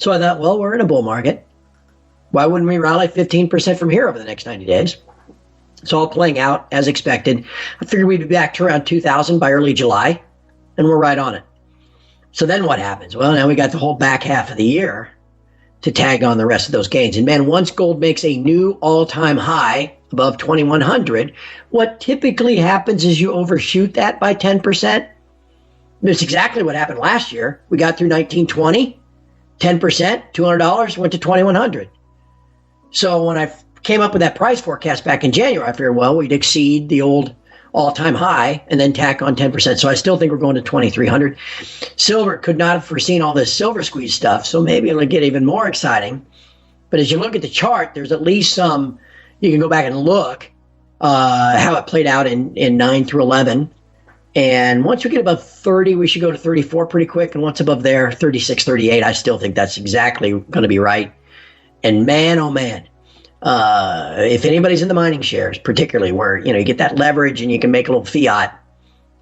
So I thought, well, we're in a bull market. Why wouldn't we rally 15% from here over the next 90 days? It's all playing out as expected. I figured we'd be back to around 2,000 by early July, and we're right on it. So then what happens? Well, now we got the whole back half of the year to tag on the rest of those gains. And man, once gold makes a new all-time high above 2,100, what typically happens is you overshoot that by 10%. That's exactly what happened last year. We got through 1920, 10%, $200, went to 2,100. So when I came up with that price forecast back in January, I figured, well, we'd exceed the old all-time high and then tack on 10%. So I still think we're going to 2,300. Silver, could not have foreseen all this silver squeeze stuff, so maybe it'll get even more exciting. But as you look at the chart, there's at least some, you can go back and look how it played out in 9 through 11. And once we get above 30, we should go to 34 pretty quick. And once above there, 36, 38, I still think that's exactly going to be right. And man, oh man, if anybody's in the mining shares, particularly where, you get that leverage and you can make a little fiat,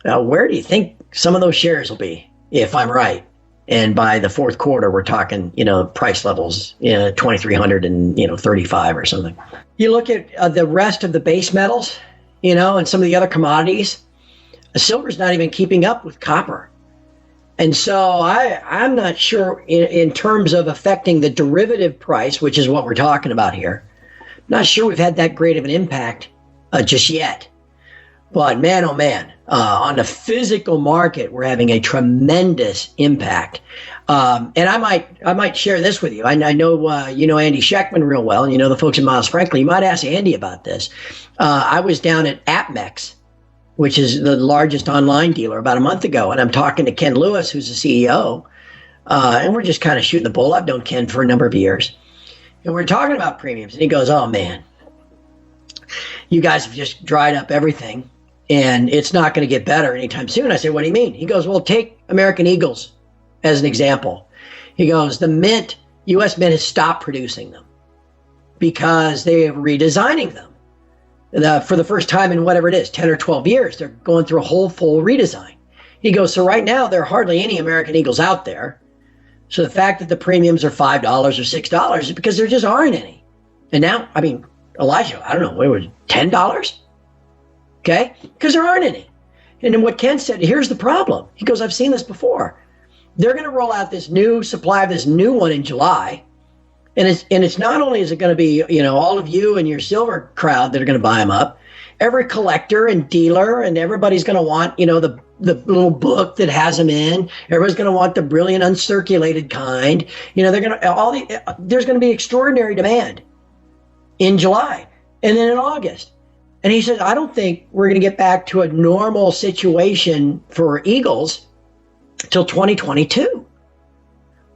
where do you think some of those shares will be if I'm right? And by the fourth quarter, we're talking, price levels, 2,300 and, 35 or something. You look at the rest of the base metals, and some of the other commodities, silver's not even keeping up with copper. And so I'm not sure in terms of affecting the derivative price, which is what we're talking about here. Not sure we've had that great of an impact just yet. But man, oh man, on the physical market, we're having a tremendous impact. And I might share this with you. I know you know Andy Scheckman real well, and you know the folks at Miles Franklin. You might ask Andy about this. I was down at APMEX, which is the largest online dealer, about a month ago. And I'm talking to Ken Lewis, who's the CEO. And we're just kind of shooting the bull. I've known Ken for a number of years. And we're talking about premiums. And he goes, oh, man, you guys have just dried up everything. And it's not going to get better anytime soon. I said, what do you mean? He goes, well, take American Eagles as an example. He goes, the Mint, U.S. Mint has stopped producing them because they're redesigning them. For the first time in whatever it is, 10 or 12 years, they're going through a whole full redesign. He goes, so right now, there are hardly any American Eagles out there. So the fact that the premiums are $5 or $6 is because there just aren't any. And now, Elijah, I don't know, what was it, $10? Okay? Because there aren't any. And then what Ken said, here's the problem. He goes, I've seen this before. They're going to roll out this new supply of this new one in July. And it's not only is it going to be, all of you and your silver crowd that are going to buy them up, every collector and dealer and everybody's going to want, the little book that has them in. Everybody's going to want the brilliant uncirculated kind. There's going to be extraordinary demand in July and then in August. And he says, I don't think we're going to get back to a normal situation for Eagles till 2022.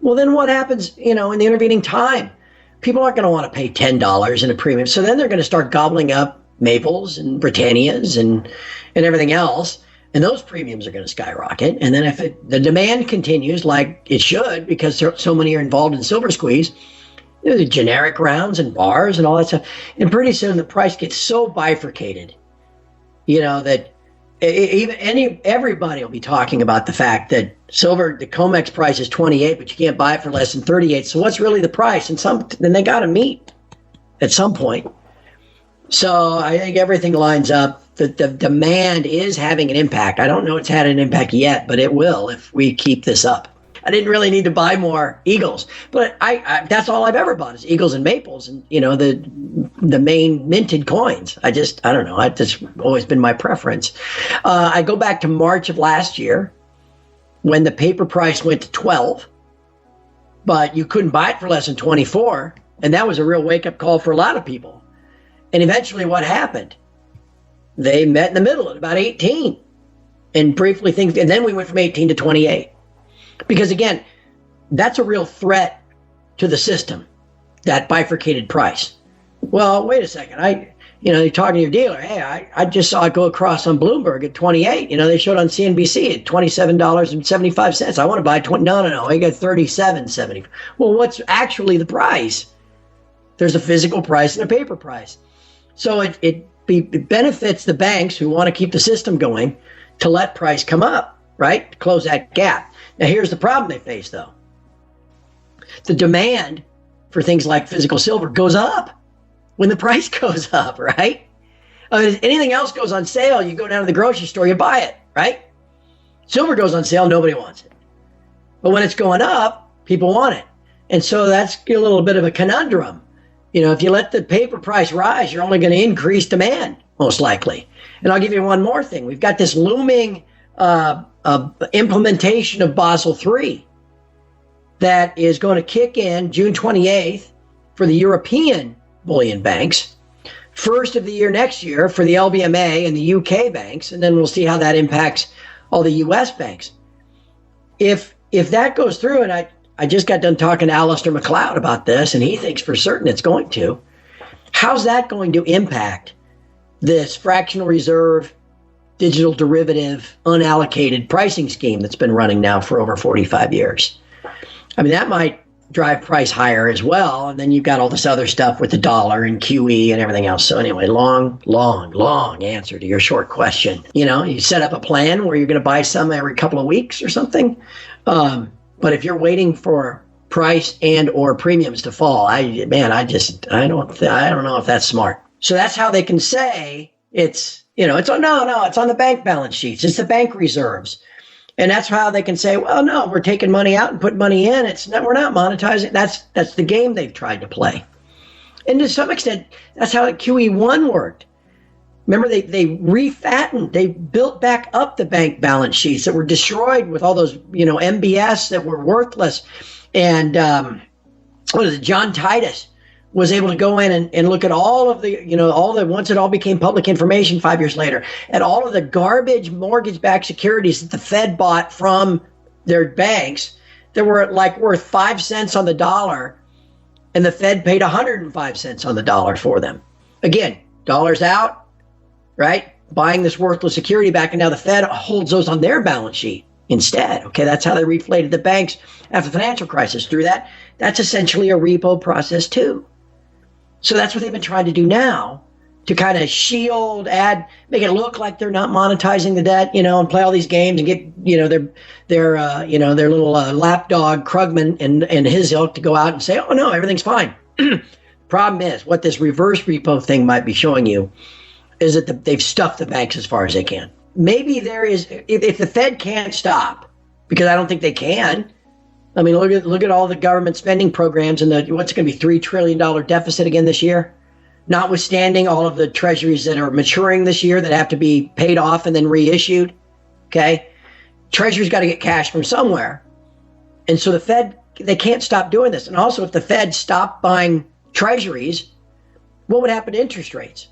Well, then what happens, in the intervening time? People aren't going to want to pay $10 in a premium. So then they're going to start gobbling up Maples and Britannias and everything else. And those premiums are going to skyrocket. And then if the demand continues like it should, because so many are involved in silver squeeze, the generic rounds and bars and all that stuff. And pretty soon the price gets so bifurcated, that everybody will be talking about the fact that silver, the COMEX price is 28, but you can't buy it for less than 38. So what's really the price? And then they got to meet at some point. So I think everything lines up. The demand is having an impact. I don't know it's had an impact yet, but it will if we keep this up. I didn't really need to buy more Eagles, but I that's all I've ever bought is Eagles and Maples and, the main minted coins. I don't know. That's always been my preference. I go back to March of last year when the paper price went to 12, but you couldn't buy it for less than 24. And that was a real wake up call for a lot of people. And eventually what happened? They met in the middle at about 18 and briefly and then we went from 18 to 28. Because again, that's a real threat to the system, that bifurcated price. Well, wait a second. You're talking to your dealer. Hey, I just saw it go across on Bloomberg at 28. They showed on CNBC at $27.75. I want to buy 20. No. I got $37.70. Well, what's actually the price? There's a physical price and a paper price. So it benefits the banks who want to keep the system going to let price come up, right? To close that gap. Now, here's the problem they face, though. The demand for things like physical silver goes up when the price goes up, right? Anything else goes on sale, you go down to the grocery store, you buy it, right? Silver goes on sale, nobody wants it. But when it's going up, people want it. And so that's a little bit of a conundrum. If you let the paper price rise, you're only going to increase demand, most likely. And I'll give you one more thing. We've got this looming implementation of Basel III that is going to kick in June 28th for the European bullion banks, first of the year next year for the LBMA and the UK banks, and then we'll see how that impacts all the US banks. If that goes through, and I just got done talking to Alistair McLeod about this, and he thinks for certain it's going to, how's that going to impact this fractional reserve, digital derivative, unallocated pricing scheme that's been running now for over 45 years? I mean, that might drive price higher as well. And then you've got all this other stuff with the dollar and QE and everything else. So anyway, long answer to your short question. You set up a plan where you're going to buy some every couple of weeks or something. But if you're waiting for price and or premiums to fall, I don't know if that's smart. So that's how they can say it's on the bank balance sheets. It's the bank reserves. And that's how they can say, well, no, we're taking money out and putting money in. We're not monetizing. That's the game they've tried to play. And to some extent, that's how QE1 worked. Remember, they refattened, they built back up the bank balance sheets that were destroyed with all those, MBS that were worthless. And John Titus was able to go in and look at all of the, once it all became public information 5 years later, at all of the garbage mortgage-backed securities that the Fed bought from their banks that were worth 5 cents on the dollar, and the Fed paid 105 cents on the dollar for them. Again, dollars out, right? Buying this worthless security back, and now the Fed holds those on their balance sheet instead. Okay, that's how they reflated the banks after the financial crisis. Through that, that's essentially a repo process too. So that's what they've been trying to do now, to kind of shield, make it look like they're not monetizing the debt, and play all these games and get, their little lapdog Krugman and his ilk to go out and say, oh no, everything's fine. Problem is, what this reverse repo thing might be showing you is that they've stuffed the banks as far as they can. Maybe there is, if the Fed can't stop, because I don't think they can. I mean, look at all the government spending programs and what's going to be $3 trillion deficit again this year, notwithstanding all of the treasuries that are maturing this year that have to be paid off and then reissued. Okay, Treasury's got to get cash from somewhere, and so the Fed, they can't stop doing this. And also, if the Fed stopped buying treasuries, what would happen to interest rates?